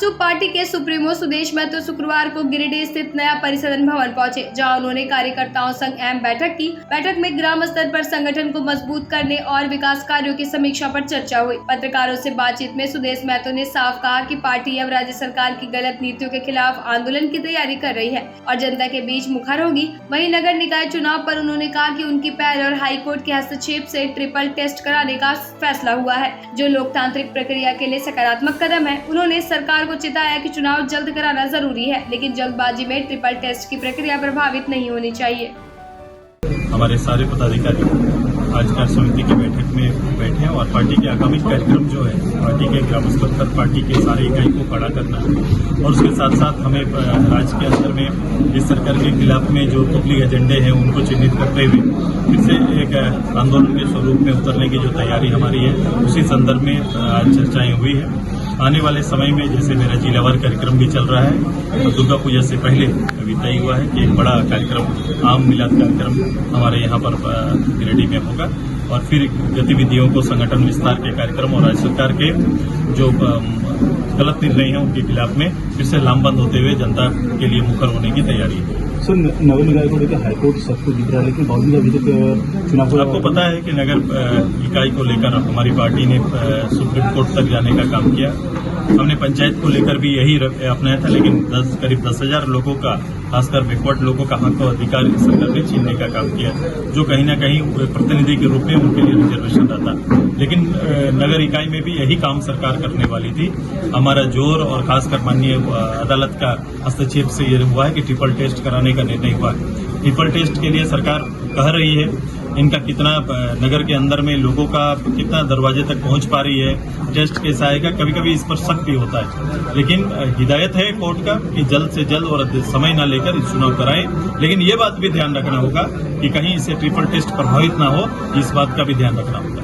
AJSU party के supremo Sudesh Mahato शुक्रवार को गिरिडीह स्थित नया परिसदन भवन पहुंचे, जहां उन्होंने कार्यकर्ताओं संग अहम बैठक की। बैठक में ग्राम स्तर पर संगठन को मजबूत करने और विकास कार्यों की समीक्षा पर चर्चा हुई। पत्रकारों से बातचीत में सुदेश महतो ने साफ कहा कि पार्टी अब राज्य सरकार की गलत नीतियों के खिलाफ आंदोलन की तैयारी कर रही है और जनता के बीच मुखर होगी। वहीं नगर निकाय चुनाव पर उन्होंने कहा कि उनकी पहल और हाईकोर्ट के हस्तक्षेप से ट्रिपल टेस्ट कराने का फैसला हुआ है, जो लोकतांत्रिक प्रक्रिया के लिए सकारात्मक कदम है। उन्होंने सरकार को चिताया कि चुनाव जल्द कराना जरूरी है, लेकिन जल्दबाजी में ट्रिपल टेस्ट की प्रक्रिया प्रभावित नहीं होनी चाहिए। हमारे सारे पदाधिकारी आज कार्य समिति की बैठक में बैठे और पार्टी के आगामी कार्यक्रम जो है, पार्टी के ग्राम स्तर पर पार्टी के सारे इकाई को खड़ा करना और उसके साथ साथ हमें राज्य के अंदर में इस सरकार के खिलाफ में जो पब्लिक एजेंडे हैं उनको चिन्हित करते हुए फिर से एक आंदोलन के स्वरूप में उतरने की जो तैयारी हमारी है, उसी संदर्भ में आज चर्चाएं हुई है। आने वाले समय में जैसे मेरा जिलावार कार्यक्रम भी चल रहा है, दुर्गा पूजा से पहले अभी तय हुआ है कि एक बड़ा कार्यक्रम आम मिलाद कार्यक्रम हमारे यहाँ पर गिरिडीह में होगा और फिर गतिविधियों को संगठन विस्तार के कार्यक्रम और राज्य सरकार के जो गलत निर्णय है उनके खिलाफ में फिर से लामबंद होते हुए जनता के लिए मुखर होने की तैयारी है। सर, नगर निकाय को लेकर हाईकोर्ट सबको दिख रहा है, लेकिन बावजूद अभी तक चुनाव को आपको पता है कि नगर इकाई को लेकर हमारी पार्टी ने सुप्रीम कोर्ट तक जाने का काम किया। हमने पंचायत को लेकर भी यही अपनाया था, लेकिन करीब 10,000 लोगों का, खासकर बैकवर्ड लोगों का हक और अधिकार सरकार ने छीनने का काम किया, जो कहीं न कहीं प्रतिनिधि के रूप में उनके लिए रिजर्वेशन रहता। लेकिन नगर इकाई में भी यही काम सरकार करने वाली थी। हमारा जोर और खासकर माननीय अदालत का हस्तक्षेप से ये हुआ है कि ट्रिपल टेस्ट कराने का निर्णय हुआ है। ट्रिपल टेस्ट के लिए सरकार कह रही है, इनका कितना नगर के अंदर में लोगों का कितना दरवाजे तक पहुंच पा रही है, टेस्ट कैसा आएगा, कभी कभी इस पर शक भी होता है। लेकिन हिदायत है कोर्ट का कि जल्द से जल्द और समय न लेकर इस चुनाव कराएं। लेकिन ये बात भी ध्यान रखना होगा कि कहीं इससे ट्रिपल टेस्ट प्रभावित ना हो, इस बात का भी ध्यान रखना होगा।